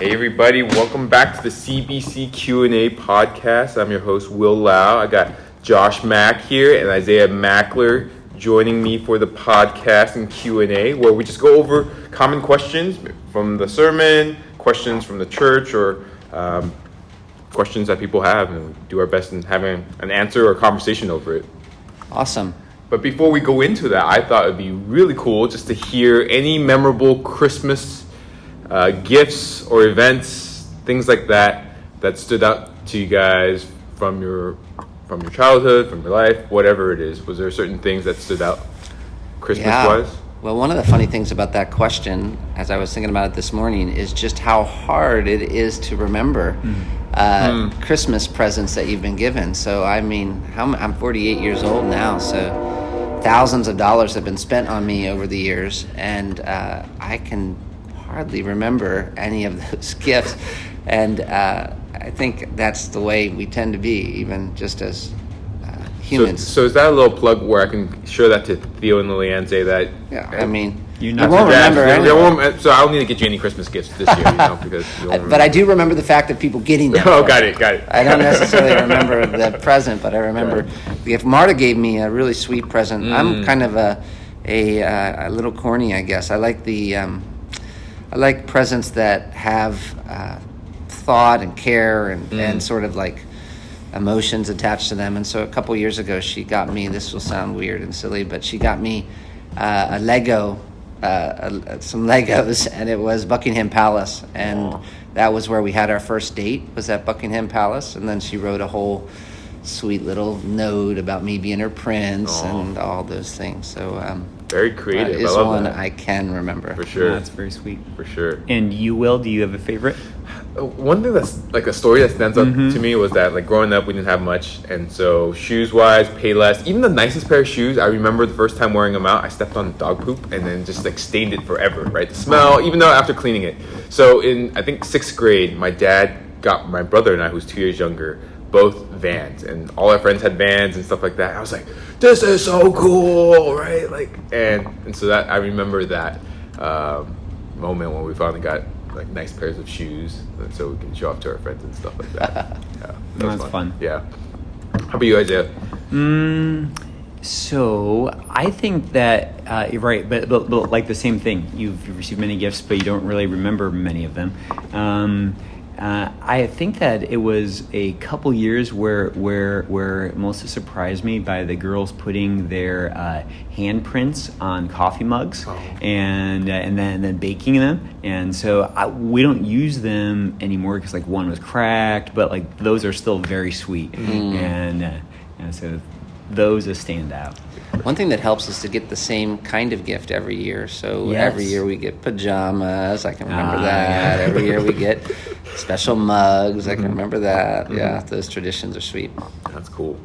Hey everybody, welcome back to the CBC Q&A podcast. I'm your host, Will Lau. I got Josh Mack here and Isaiah Mackler joining me for the podcast and Q&A, where we just go over common questions from the sermon, questions from the church, or questions that people have, and we do our best in having an answer or a conversation over it. Awesome. But before we go into that, I thought it would be really cool just to hear any memorable Christmas gifts or events, things like that stood out to you guys from your childhood, from your life, whatever it is. Was there certain things that stood out Christmas-wise? Yeah. Well, one of the funny things about that question, as I was thinking about it this morning, is just how hard it is to remember Christmas presents that you've been given. So, I mean, I'm 48 years old now, so thousands of dollars have been spent on me over the years, and I can hardly remember any of those gifts. And I think that's the way we tend to be, even just as humans. So is that a little plug where I can show that to Theo and Lilianne, say that? Yeah, I mean, you won't remember anything. So I don't need to get you any Christmas gifts this year, because you won't but I do remember the fact of people getting them. Oh, got it. I don't necessarily remember the present, but I remember if Marta gave me a really sweet present. I'm kind of a little corny, I guess. I like presents that have thought and care and sort of like emotions attached to them. And so a couple years ago, she got me, this will sound weird and silly, but she got me some Legos, and it was Buckingham Palace. And that was where we had our first date, was at Buckingham Palace. And then she wrote a whole sweet little note about me being her prince and all those things. So very creative. That is one I can remember. For sure. That's very sweet. For sure. And you, Will, do you have a favorite? One thing that's like a story that stands up to me was that, like, growing up, we didn't have much, and so shoes-wise, pay less. Even the nicest pair of shoes, I remember the first time wearing them out, I stepped on dog poop and then just like stained it forever, right? The smell, even though after cleaning it. So in, I think, 6th grade, my dad got my brother and I, who's 2 years younger, both Vans, and all our friends had Vans and stuff like that. I was like, this is so cool, right? Like, and so that I remember that moment when we finally got like nice pairs of shoes, and so we can show off to our friends and stuff like that. Yeah, that's fun. Yeah. How about you, Isaiah? So I think that you're right, but like the same thing. You've received many gifts, but you don't really remember many of them. I think that it was a couple years where it mostly surprised me by the girls putting their handprints on coffee mugs and then baking them. And so we don't use them anymore because like one was cracked, but like those are still very sweet. And so those stand out. One thing that helps is to get the same kind of gift every year. So every year we get pajamas. I can remember that. Yeah. Every year we get special mugs. I can remember that. Yeah, those traditions are sweet. That's cool.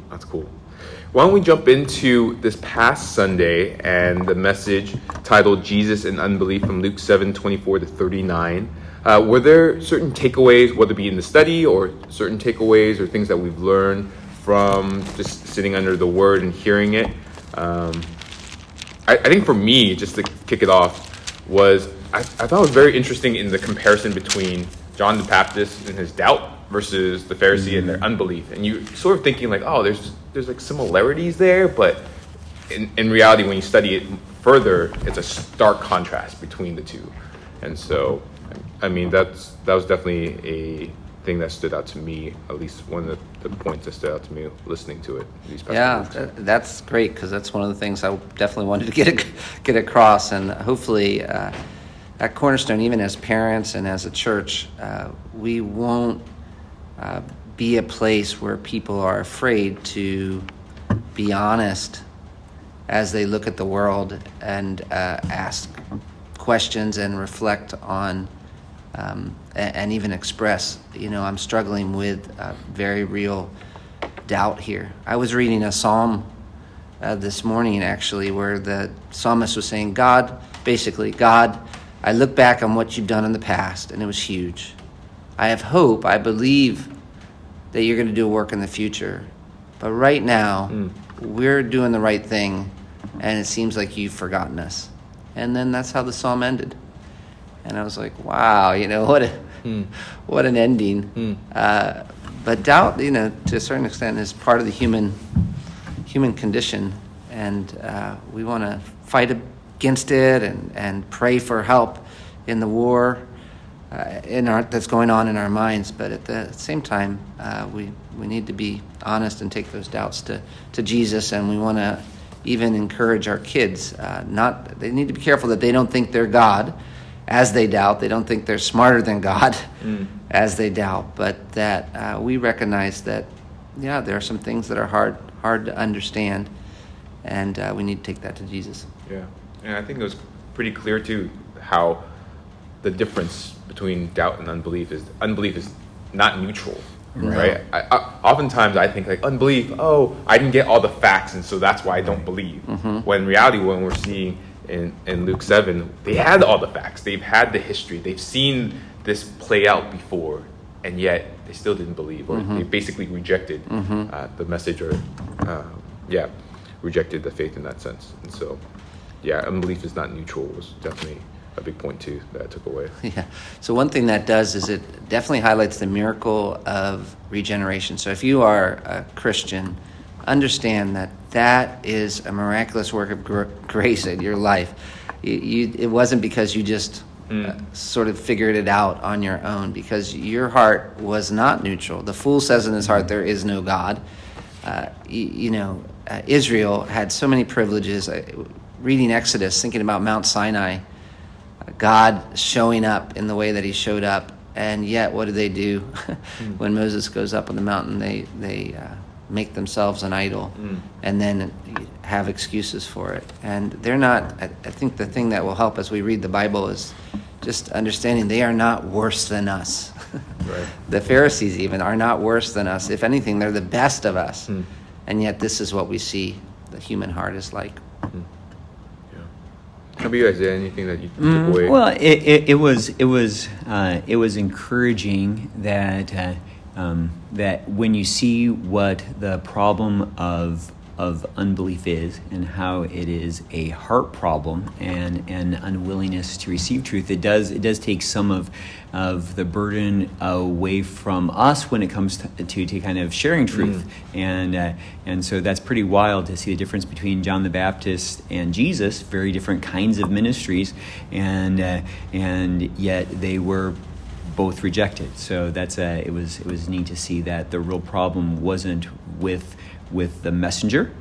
Why don't we jump into this past Sunday and the message titled Jesus and Unbelief from Luke 7:24-39. Were there certain takeaways, whether it be in the study or certain takeaways or things that we've learned from just sitting under the word and hearing it? I think for me, just to kick it off, was I thought it was very interesting in the comparison between John the Baptist and his doubt versus the Pharisee and their unbelief. And you sort of thinking like, oh, there's like similarities there, but in reality, when you study it further, it's a stark contrast between the two. And so, I mean, that was definitely a thing that stood out to me, at least one of the points that stood out to me listening to it these past weeks. That's great, because that's one of the things I definitely wanted to get across. And hopefully at Cornerstone, even as parents and as a church, we won't be a place where people are afraid to be honest as they look at the world and ask questions and reflect on and even express, I'm struggling with very real doubt here. I was reading a psalm this morning, actually, where the psalmist was saying, God, I look back on what you've done in the past, and it was huge. I have hope. I believe that you're going to do a work in the future. But right now, we're doing the right thing, and it seems like you've forgotten us. And then that's how the psalm ended. And I was like, wow, what an ending. But doubt, to a certain extent, is part of the human condition, and we want to fight against it and pray for help in the war that's going on in our minds. But at the same time, we need to be honest and take those doubts to Jesus, and we want to even encourage our kids. They need to be careful that they don't think they're God as they doubt. They don't think they're smarter than God as they doubt, but that we recognize that, there are some things that are hard to understand, and we need to take that to Jesus. Yeah, and I think it was pretty clear too how the difference between doubt and unbelief is not neutral, right? Oftentimes I think like unbelief, I didn't get all the facts, and so that's why I don't believe. When in reality, when we're seeing in Luke 7, they had all the facts, they've had the history, they've seen this play out before, and yet they still didn't believe, or they basically rejected the message, or rejected the faith in that sense. And so, unbelief is not neutral was definitely a big point too that I took away. Yeah. So one thing that does is it definitely highlights the miracle of regeneration. So if you are a Christian, understand that is a miraculous work of grace in your life. It wasn't because you just sort of figured it out on your own, because your heart was not neutral. The fool says in his heart, there is no God. Israel had so many privileges. Reading Exodus, thinking about Mount Sinai, God showing up in the way that he showed up, and yet what do? When Moses goes up on the mountain, they make themselves an idol, and then have excuses for it. And they're not, I think the thing that will help as we read the Bible is just understanding they are not worse than us. Right. The Pharisees even are not worse than us. If anything, they're the best of us. And yet this is what we see the human heart is like. How about you guys? Is there anything that you took away? Well, it was encouraging that that when you see what the problem of unbelief is, and how it is a heart problem and an unwillingness to receive truth, it does take some of the burden away from us when it comes to kind of sharing truth. And so that's pretty wild to see the difference between John the Baptist and Jesus, very different kinds of ministries, and yet they were both rejected. So it was neat to see that the real problem wasn't with the messenger,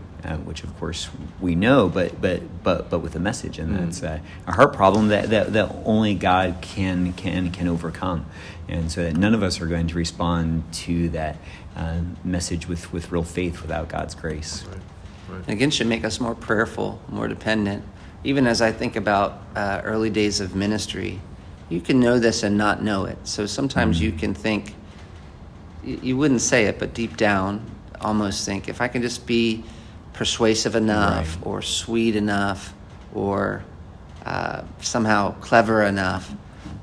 which of course we know, but with the message, and that's a heart problem that only God can overcome, and so that none of us are going to respond to that message with real faith without God's grace. Right. And again, should make us more prayerful, more dependent. Even as I think about early days of ministry, you can know this and not know it. So sometimes you can think, you wouldn't say it, but deep down, almost think, if I can just be persuasive enough, or sweet enough, or somehow clever enough,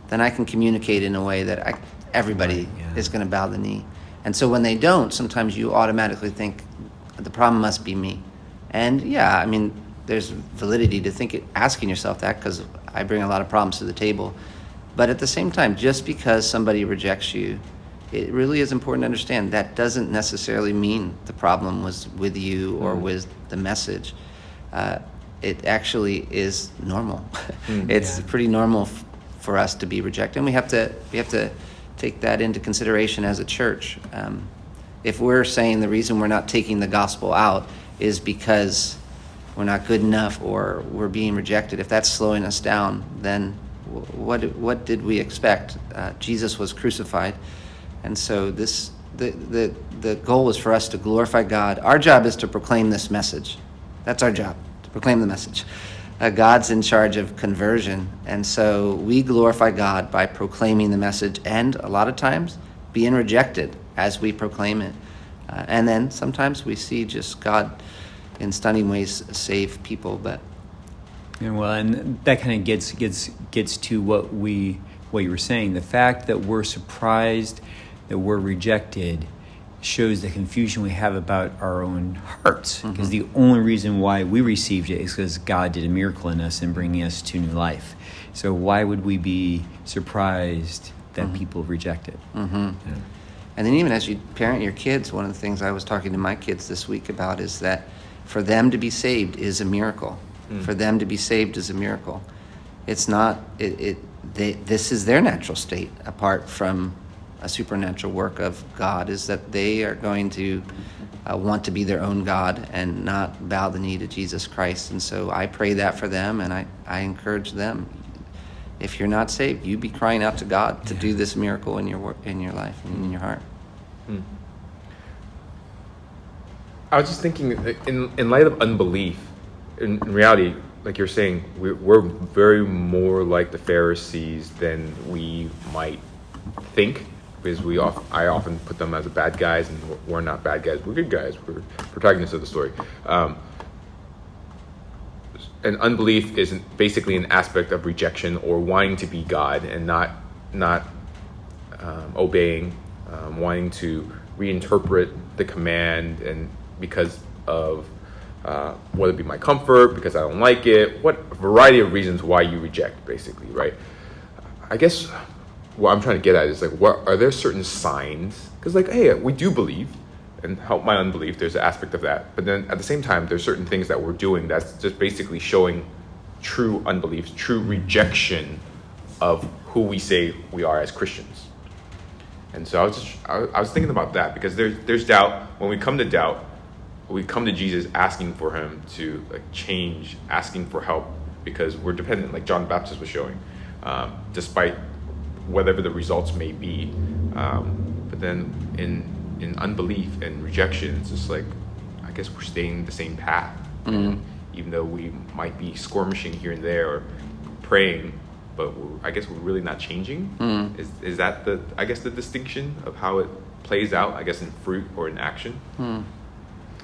then I can communicate in a way that everybody is going to bow the knee. And so when they don't, sometimes you automatically think, the problem must be me. And there's validity to asking yourself that, because I bring a lot of problems to the table. But at the same time, just because somebody rejects you, it really is important to understand that doesn't necessarily mean the problem was with you or with the message. It actually is normal. It's pretty normal for us to be rejected, and we have to take that into consideration as a church. If we're saying the reason we're not taking the gospel out is because we're not good enough or we're being rejected, if that's slowing us down, then what did we expect? Jesus was crucified. And so the goal is for us to glorify God. Our job is to proclaim this message. That's our job, to proclaim the message. God's in charge of conversion. And so we glorify God by proclaiming the message, and a lot of times being rejected as we proclaim it. And then sometimes we see just God in stunning ways save people. But and that kind of gets to what you were saying. The fact that we're surprised that we're rejected shows the confusion we have about our own hearts, because the only reason why we received it is because God did a miracle in us in bringing us to new life. So why would we be surprised that people reject it. Mm-hmm. Yeah. And then even as you parent your kids, one of the things I was talking to my kids this week about is that for them to be saved is a miracle. For them to be saved is a miracle. It's not, this is their natural state apart from a supernatural work of God, is that they are going to want to be their own God and not bow the knee to Jesus Christ. And so I pray that for them, and I encourage them. If you're not saved, you be crying out to God to do this miracle in your life and in your heart. I was just thinking, in light of unbelief, in reality, like you're saying, we're very more like the Pharisees than we might think, because I often put them as bad guys, and we're not bad guys. We're good guys. We're protagonists of the story. And unbelief is basically an aspect of rejection or wanting to be God and not obeying, wanting to reinterpret the command, and because of whether it be my comfort, because I don't like it, what a variety of reasons why you reject, basically, right? I guess what I'm trying to get at is, like, what are there certain signs? Because, like, hey, we do believe, and help my unbelief, there's an aspect of that. But then at the same time, there's certain things that we're doing that's just basically showing true unbelief, true rejection of who we say we are as Christians. And so I was thinking about that, because there's doubt. When we come to doubt, we come to Jesus asking for him to, like, change, asking for help, because we're dependent, like John the Baptist was showing, despite whatever the results may be. But then in unbelief and rejection, it's just like, I guess we're staying the same path. Even though we might be skirmishing here and there or praying, but I guess we're really not changing. Is that the distinction of how it plays out, I guess, in fruit or in action?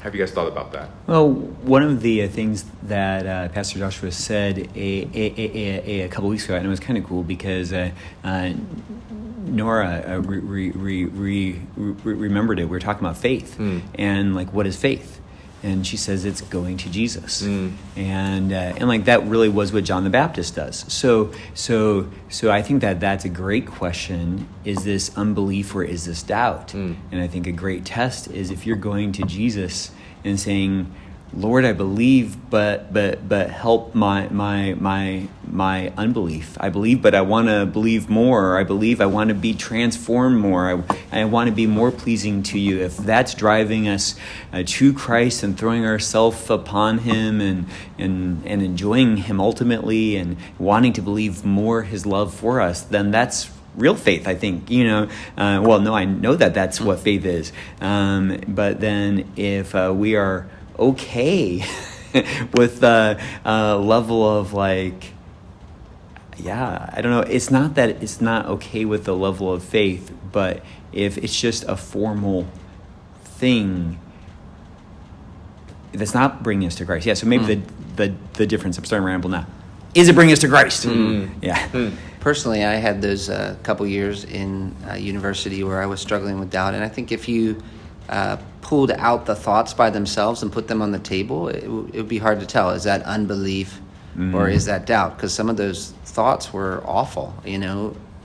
Have you guys thought about that? Well, one of the things that Pastor Joshua said a couple weeks ago, and it was kind of cool because Nora remembered it. We were talking about faith and, like, what is faith? And she says it's going to Jesus, and like that really was what John the Baptist does. So I think that's a great question. Is this unbelief or is this doubt? And I think a great test is if you're going to Jesus and saying, Lord, I believe, but help my unbelief. I believe, but I want to believe more. I believe I want to be transformed more. I want to be more pleasing to you. If that's driving us to Christ and throwing ourselves upon him and enjoying him ultimately and wanting to believe more his love for us, then that's real faith, I think. I know that's what faith is. But then if we are okay with the level of, like, I don't know, it's not that it's not okay with the level of faith, but if it's just a formal thing that's not bringing us to Christ. So maybe the difference, I'm starting to ramble now, is it bringing us to Christ? Personally, I had those couple years in university where I was struggling with doubt, and I think if you pulled out the thoughts by themselves and put them on the table, it would be hard to tell. Is that unbelief or is that doubt? Because some of those thoughts were awful.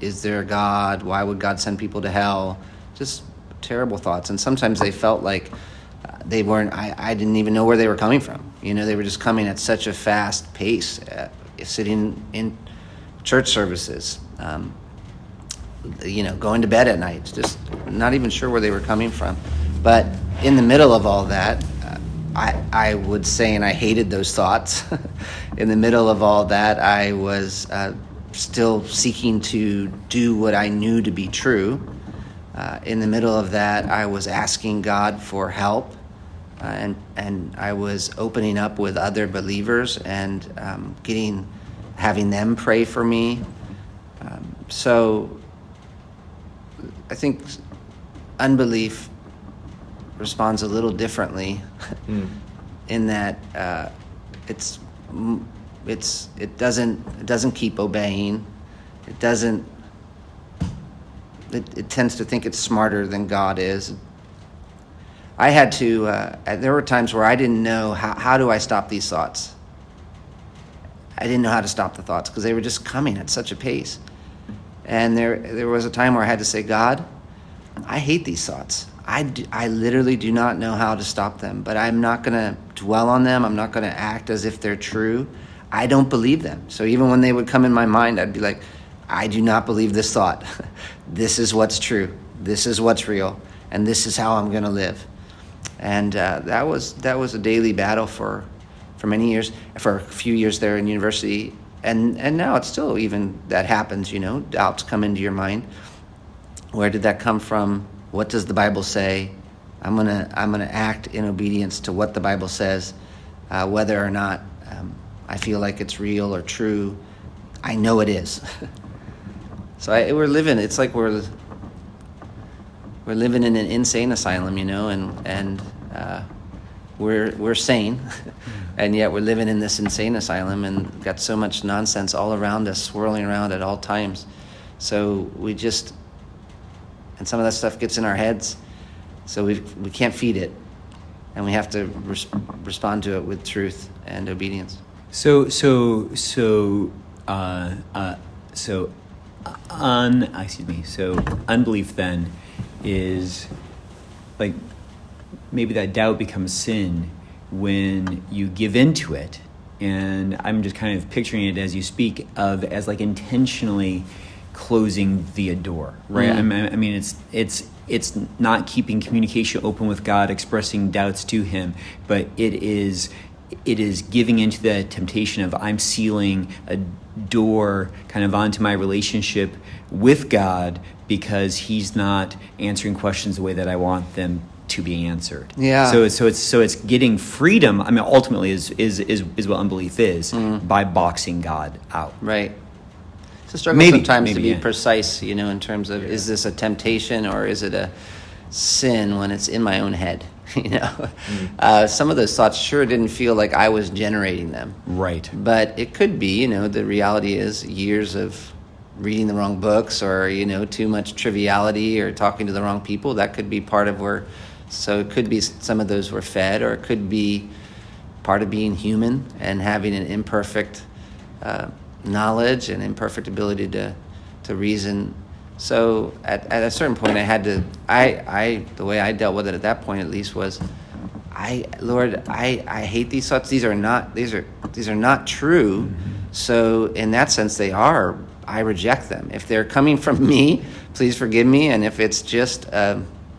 Is there a God? Why would God send people to hell? Just terrible thoughts. And sometimes they felt like they weren't, I didn't even know where they were coming from. They were just coming at such a fast pace, sitting in church services, going to bed at night, just not even sure where they were coming from. But in the middle of all that, I would say, and I hated those thoughts, in the middle of all that, I was still seeking to do what I knew to be true. In the middle of that, I was asking God for help, and I was opening up with other believers and having them pray for me. So I think unbelief responds a little differently in that it doesn't keep obeying. It tends to think it's smarter than God is. I had to. There were times where I didn't know how do I stop these thoughts. I didn't know how to stop the thoughts because they were just coming at such a pace. And there was a time where I had to say, God, I hate these thoughts. I literally do not know how to stop them, but I'm not going to dwell on them. I'm not going to act as if they're true. I don't believe them. So even when they would come in my mind, I'd be like, I do not believe this thought. This is what's true. This is what's real. And this is how I'm going to live. And that was a daily battle for many years, for a few years there in university. And now it's still even that happens, doubts come into your mind. Where did that come from? What does the Bible say? I'm gonna act in obedience to what the Bible says, whether or not I feel like it's real or true. I know it is. So we're living. It's like we're living in an insane asylum, and we're sane, and yet we're living in this insane asylum and got so much nonsense all around us, swirling around at all times. So and some of that stuff gets in our heads, so we can't feed it, and we have to respond to it with truth and obedience. So unbelief then is like maybe that doubt becomes sin when you give into it, and I'm just kind of picturing it as you speak of as like intentionally closing the door, right? I mean, it's not keeping communication open with God, expressing doubts to Him, but it is giving into the temptation of I'm sealing a door kind of onto my relationship with God because He's not answering questions the way that I want them to be answered. Yeah. So it's getting freedom. I mean, ultimately is what unbelief is by boxing God out. Right. It's a struggle sometimes to be precise, in terms of is this a temptation or is it a sin when it's in my own head? Some of those thoughts sure didn't feel like I was generating them. Right. But it could be, the reality is years of reading the wrong books or, too much triviality or talking to the wrong people. That could be part of so it could be some of those were fed, or it could be part of being human and having an imperfect knowledge and imperfect ability to reason. So at a certain point, I had to. The way I dealt with it at that point, at least, was, Lord, I hate these thoughts. These are not true. So in that sense, they are. I reject them. If they're coming from me, please forgive me. And if it's just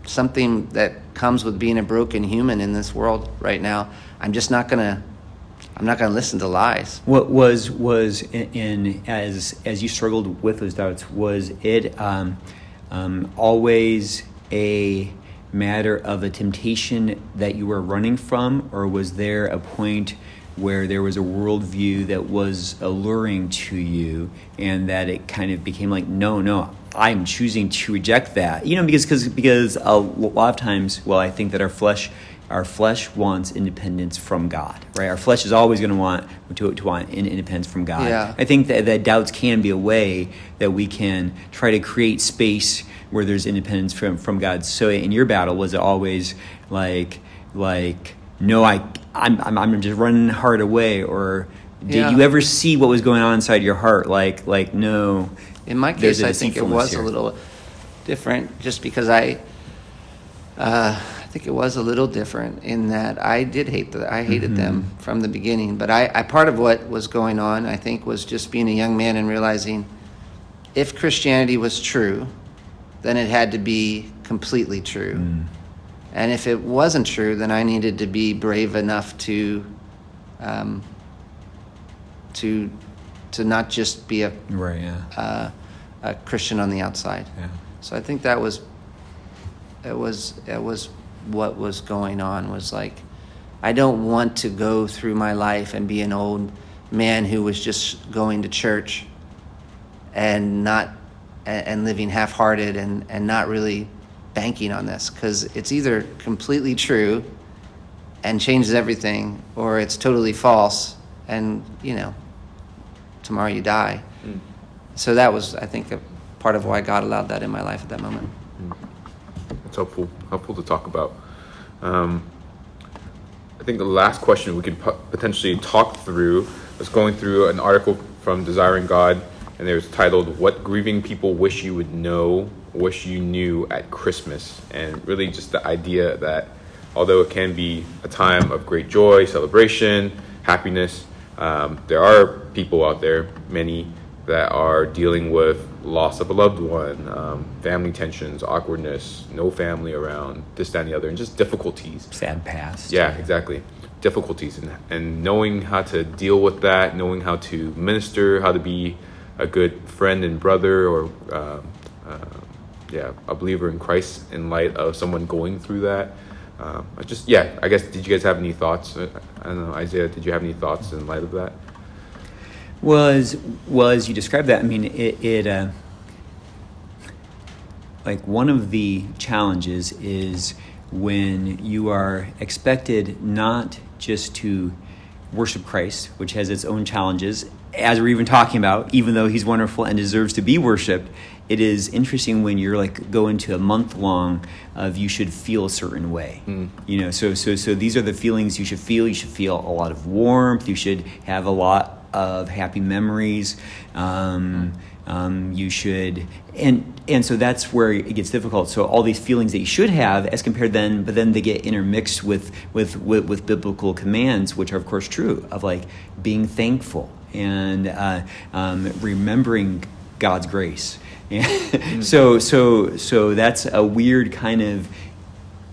something that comes with being a broken human in this world right now, I'm not gonna listen to lies. What was in as you struggled with those doubts, was it always a matter of a temptation that you were running from, or was there a point where there was a worldview that was alluring to you and that it kind of became like, no, I'm choosing to reject that? Because a lot of times, I think that our flesh wants independence from God, right? Our flesh is always going to want independence from God. Yeah. I think that doubts can be a way that we can try to create space where there's independence from God. So in your battle, was it always like no, I'm just running hard away, or did you ever see what was going on inside your heart? Like no. In my case, I think it was a little different, just because I think it was a little different in that I hated them from the beginning. But I part of what was going on, I think, was just being a young man and realizing if Christianity was true, then it had to be completely true. And if it wasn't true, then I needed to be brave enough to not just be a Christian on the outside. Yeah. So I think it was what was going on, was like, I don't want to go through my life and be an old man who was just going to church and living half-hearted and not really banking on this, because it's either completely true and changes everything, or it's totally false and tomorrow you die. So that was, I think, a part of why God allowed that in my life at that moment. It's helpful to talk about. I think the last question we could potentially talk through was going through an article from Desiring God and it was titled "What Grieving People Wish You Would Know, Wish You Knew at Christmas," and really just the idea that although it can be a time of great joy, celebration, happiness, there are people out there, many, that are dealing with loss of a loved one, family tensions, awkwardness, no family around, this, that, and the other, and just difficulties. Sad past. Yeah, exactly. Difficulties, and knowing how to deal with that, knowing how to minister, how to be a good friend and brother, or a believer in Christ in light of someone going through that. I guess, did you guys have any thoughts? I don't know, Isaiah, did you have any thoughts in light of that? Well, as you described that, I mean, it like one of the challenges is when you are expected not just to worship Christ, which has its own challenges, as we're even talking about, even though he's wonderful and deserves to be worshiped. It is interesting when you're like go into a month long of you should feel a certain way, you know. So these are the feelings you should feel. You should feel a lot of warmth. You should have a lot of happy memories. You should, and so that's where it gets difficult. So all these feelings that you should have, as compared but then they get intermixed with biblical commands, which are of course true, of like being thankful and remembering God's grace. So that's a weird kind of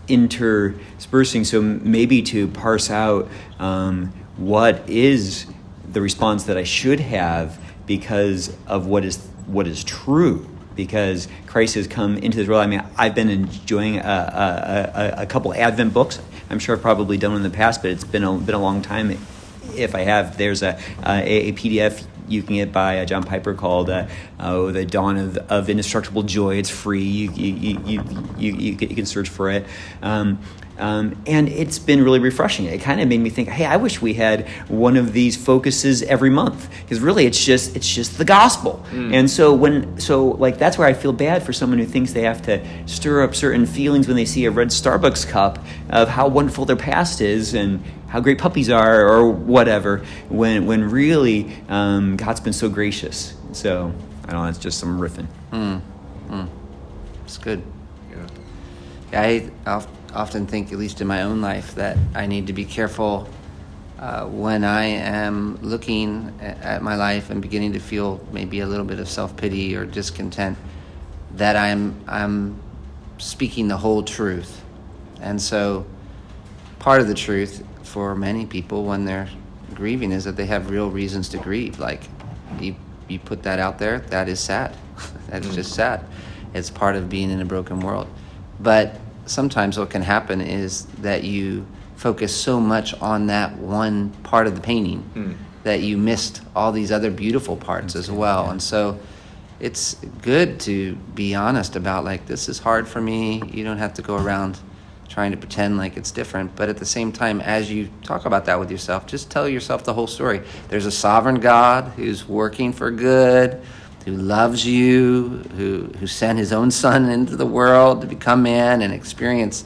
interspersing. So maybe to parse out what is the response that I should have because of what is true, because Christ has come into this world. I mean, I've been enjoying a couple Advent books. I'm sure I've probably done one in the past, but it's been a long time. If I have, there's a PDF you can get by John Piper called "The Dawn of Indestructible Joy." It's free. You can search for it. And it's been really refreshing. It kind of made me think, hey, I wish we had one of these focuses every month, because really it's just the gospel. And so that's where I feel bad for someone who thinks they have to stir up certain feelings when they see a red Starbucks cup of how wonderful their past is and how great puppies are or whatever, when really God's been so gracious. So I don't know, it's just some riffing. It's good. I often think, at least in my own life, that I need to be careful when I am looking at my life and beginning to feel maybe a little bit of self-pity or discontent, that I'm speaking the whole truth. And so part of the truth for many people when they're grieving is that they have real reasons to grieve. Like, you put that out there, that is sad. That is just sad. It's part of being in a broken world. But sometimes what can happen is that you focus so much on that one part of the painting that you missed all these other beautiful parts as well. And so it's good to be honest about, like, this is hard for me. You don't have to go around trying to pretend like it's different. But at the same time, as you talk about that with yourself, just tell yourself the whole story. There's a sovereign God who's working for good, who loves you, who sent his own son into the world to become man and experience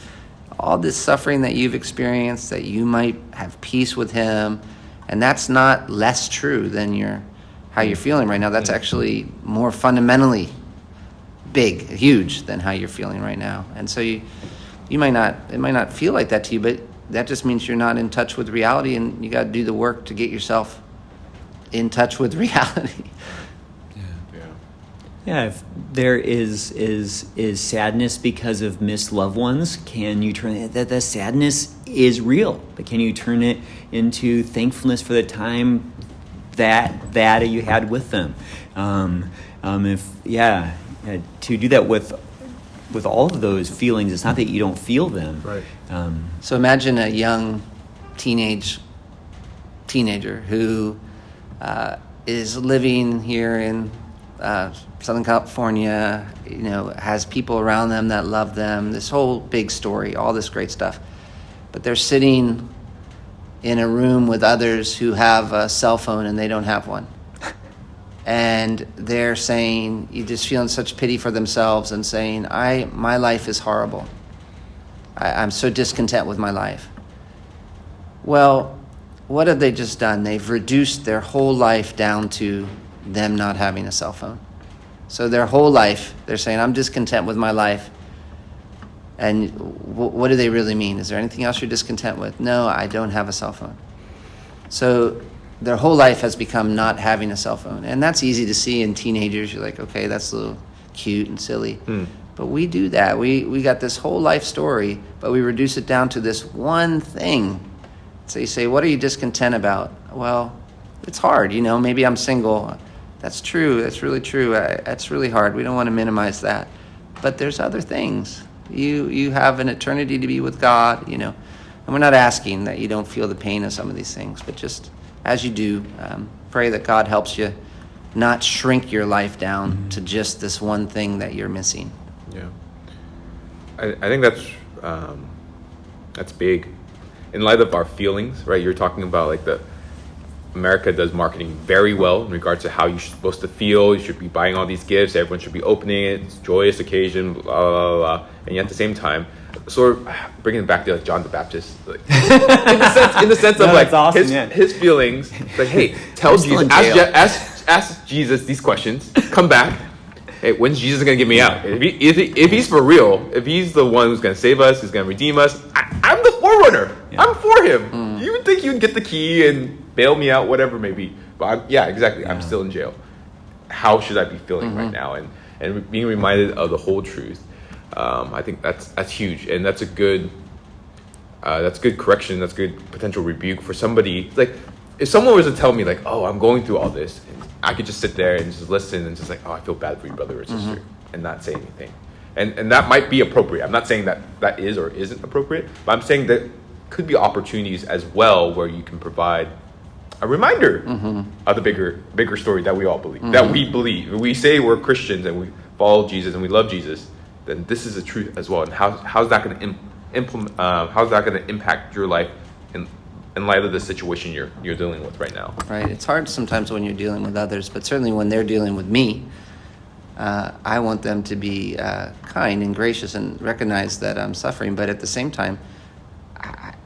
all this suffering that you've experienced, that you might have peace with him. And that's not less true than how you're feeling right now. That's actually more fundamentally big, huge than how you're feeling right now. And so it might not feel like that to you, but that just means you're not in touch with reality, and you got to do the work to get yourself in touch with reality. Yeah, if there is sadness because of missed loved ones, can you turn it, that sadness is real, but can you turn it into thankfulness for the time that you had with them? To do that with all of those feelings, it's not that you don't feel them. Right. So imagine a young teenager who is living here in Southern California, has people around them that love them, this whole big story, all this great stuff. But they're sitting in a room with others who have a cell phone and they don't have one. And they're saying, you just feeling such pity for themselves and saying, my life is horrible. I'm so discontent with my life. Well, what have they just done? They've reduced their whole life down to them not having a cell phone. So their whole life, they're saying, I'm discontent with my life. And what do they really mean? Is there anything else you're discontent with? No, I don't have a cell phone. So their whole life has become not having a cell phone. And that's easy to see in teenagers. You're like, okay, that's a little cute and silly. But we do that. We got this whole life story, but we reduce it down to this one thing. So you say, what are you discontent about? Well, it's hard. Maybe I'm single. That's true. That's really true. That's really hard. We don't want to minimize that. But there's other things. You have an eternity to be with God, And we're not asking that you don't feel the pain of some of these things, but just as you do, pray that God helps you not shrink your life down to just this one thing that you're missing. Yeah. I think that's big. In light of our feelings, right? You're talking about like America does marketing very well in regards to how you're supposed to feel. You should be buying all these gifts. Everyone should be opening it. It's a joyous occasion, blah, blah, blah. And yet at the same time, sort of bringing it back to like John the Baptist, like, in the sense of like awesome, his feelings. Like, hey, tell Jesus, ask Jesus these questions. Come back. Hey, when's Jesus going to get me out? If he's for real, if he's the one who's going to save us, who's going to redeem us, I'm the forerunner. Yeah. I'm for him. You would think you'd get the key and bail me out, whatever it may be. But exactly. Yeah. I'm still in jail. How should I be feeling right now? And being reminded of the whole truth. I think that's huge, and that's good correction. That's good potential rebuke for somebody. Like, if someone was to tell me like, "Oh, I'm going through all this," and I could just sit there and just listen and just like, "Oh, I feel bad for you, brother or sister," and not say anything. And that might be appropriate. I'm not saying that is or isn't appropriate, but I'm saying that could be opportunities as well where you can provide a reminder of the bigger story that we all believe, that we believe. If we say we're Christians and we follow Jesus and we love Jesus, then this is the truth as well. And how's that going to impact your life in light of the situation you're dealing with right now? Right. It's hard sometimes when you're dealing with others, but certainly when they're dealing with me, I want them to be kind and gracious and recognize that I'm suffering. But at the same time,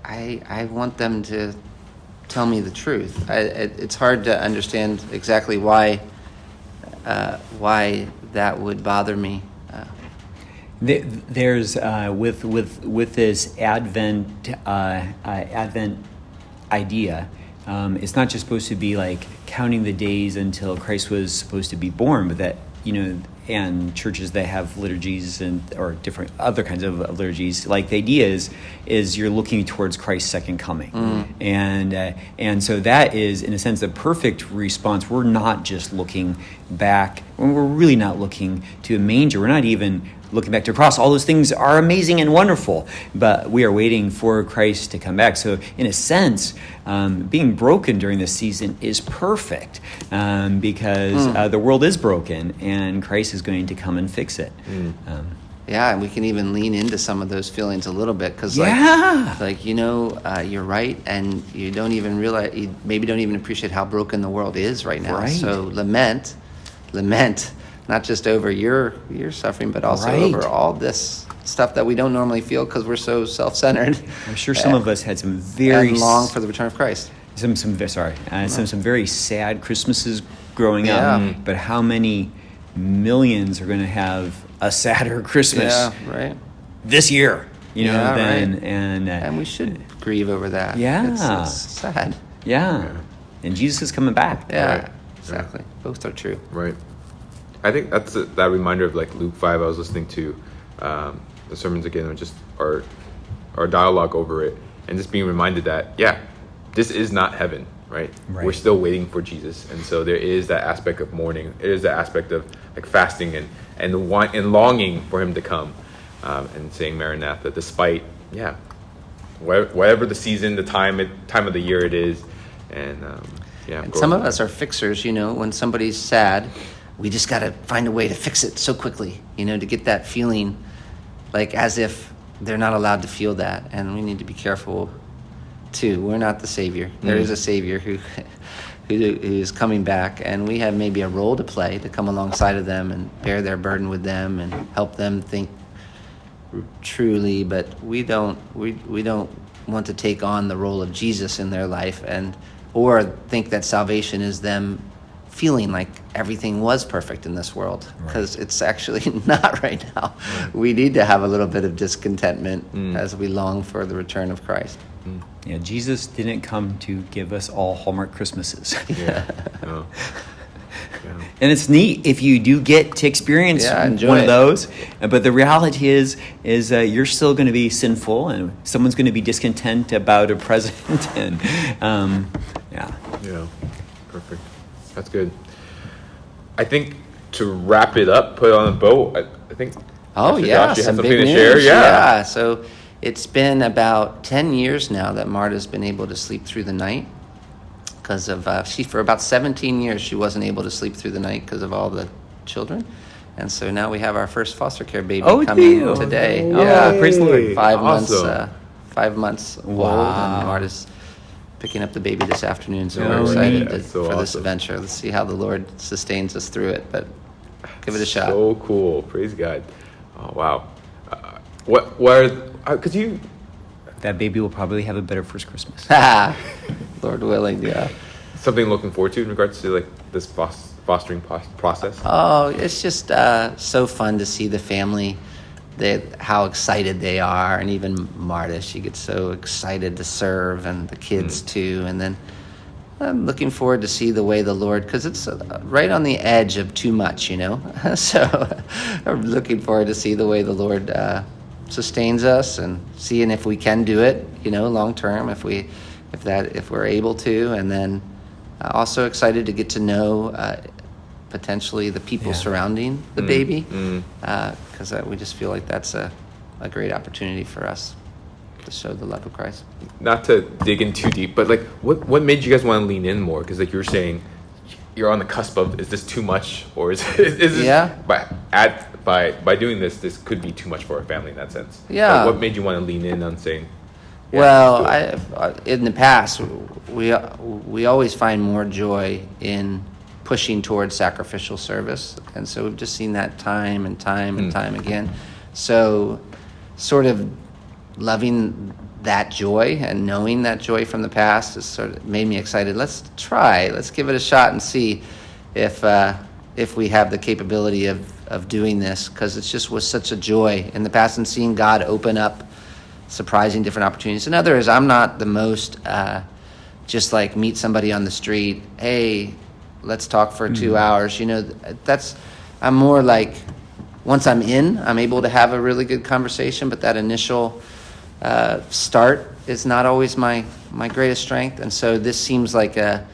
I want them to tell me the truth. It's hard to understand exactly why that would bother me. There's with this Advent idea. It's not just supposed to be like counting the days until Christ was supposed to be born, but that and churches that have liturgies or different other kinds of liturgies, like the idea is you're looking towards Christ's second coming, and so that is in a sense the perfect response. We're not just looking back, we're really not looking to a manger. We're not even looking back to a cross. All those things are amazing and wonderful, but we are waiting for Christ to come back. So in a sense, being broken during this season is perfect because the world is broken and Christ is going to come and fix it. And we can even lean into some of those feelings a little bit because you're right, and you don't even realize, you maybe don't even appreciate how broken the world is right now. Right. So lament, not just over your suffering, but also over all this stuff that we don't normally feel because we're so self-centered. I'm sure some of us had some very and long for the return of Christ. Some very sad Christmases growing up. But how many millions are going to have a sadder Christmas? This year, and we should grieve over that. Yeah, it's sad. Yeah, and Jesus is coming back. Yeah, exactly. Both are true. Right. I think that's that reminder of like Luke 5. I was listening to the sermons again, or just our dialogue over it, and just being reminded that this is not heaven, right? We're still waiting for Jesus, and so there is that aspect of mourning. It is that aspect of like fasting and longing for him to come, and saying Maranatha, despite whatever the season, the time of the year it is, and some of us are fixers. When somebody's sad, we just got to find a way to fix it so quickly, to get that feeling like as if they're not allowed to feel that. And we need to be careful, too. We're not the Savior. There is a Savior who is coming back, and we have maybe a role to play to come alongside of them and bear their burden with them and help them think truly. But we don't want to take on the role of Jesus in their life or think that salvation is them feeling like everything was perfect in this world, because it's actually not right now. We need to have a little bit of discontentment as we long for the return of Christ. Yeah, Jesus didn't come to give us all Hallmark Christmases. Yeah. No. Yeah. And it's neat if you do get to experience enjoy one it. of those. But the reality is you're still going to be sinful, and someone's going to be discontent about a present. And Yeah. Perfect. That's good. I think to wrap it up, put it on a bow. I think. Oh, Pastor yeah, Josh, you have some something big to news. share. Yeah. So it's been about 10 years now that Marta's been able to sleep through the night because of, for about 17 years, she wasn't able to sleep through the night because of all the children. And so now we have our first foster care baby coming today. Oh, praise the Lord. 5 months old, Wow. and Marta's picking up the baby this afternoon, so Oh, we're excited neat. So for this awesome. adventure. Let's see how the Lord sustains us through it, but give it a shot. So cool. Praise God. Oh, wow. Because you. That baby will probably have a better first Christmas. Lord willing, yeah. Something looking forward to in regards to like this fostering process? Oh, it's just so fun to see the family, how excited they are, and even Marta, she gets so excited to serve, and the kids too. And then I'm looking forward to see the way the Lord, because it's right on the edge of too much, So I'm looking forward to see the way the Lord sustains us, and seeing if we can do it, long term, if we're able to, and then also excited to get to know potentially the people surrounding the baby, because we just feel like that's a great opportunity for us to show the love of Christ. Not to dig in too deep, but like, what made you guys want to lean in more? Because like you were saying, you're on the cusp of, is this too much, or is this by doing this could be too much for our family in that sense? Yeah. What made you want to lean in on saying? Yeah, Well, let's do it. in the past, we always find more joy in pushing towards sacrificial service, and so we've just seen that time and time and time again. So, sort of loving that joy and knowing that joy from the past has sort of made me excited. Let's give it a shot and see if we have the capability of doing this, because it just was such a joy in the past, and seeing God open up surprising different opportunities. Another is, I'm not the most just like meet somebody on the street, hey, let's talk for 2 hours. I'm more like, once I'm able to have a really good conversation, but that initial start is not always my greatest strength. And so this seems like a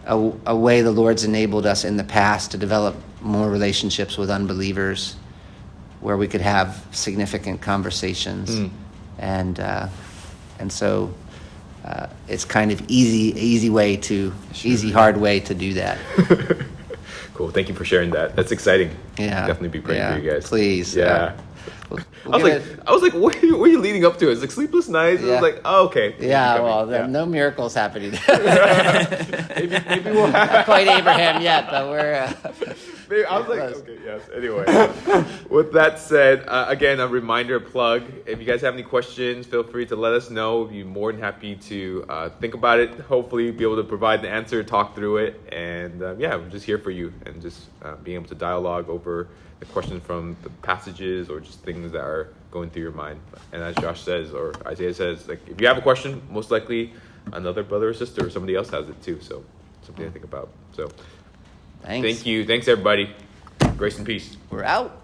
way the Lord's enabled us in the past to develop more relationships with unbelievers, where we could have significant conversations. And so it's kind of easy, hard way to do that. Cool. Thank you for sharing that. That's exciting. Yeah. Definitely be praying for you guys. Please. Yeah. We'll I was like, what are you leading up to? It's like sleepless nights. I Yeah. was like, oh, okay. Yeah, well, no miracles happening. Maybe we'll have. Not quite Abraham yet, but we're... Maybe, I was like, okay, yes. Anyway, with that said, again, a reminder, plug. If you guys have any questions, feel free to let us know. We'd be more than happy to think about it. Hopefully, be able to provide the answer, talk through it, and we're just here for you, and just being able to dialogue over the questions from the passages or just things that are going through your mind. And as Josh says, or Isaiah says, like, if you have a question, most likely another brother or sister or somebody else has it too. So something to think about. So Thanks. thank you. Thanks, everybody. Grace and peace. We're out.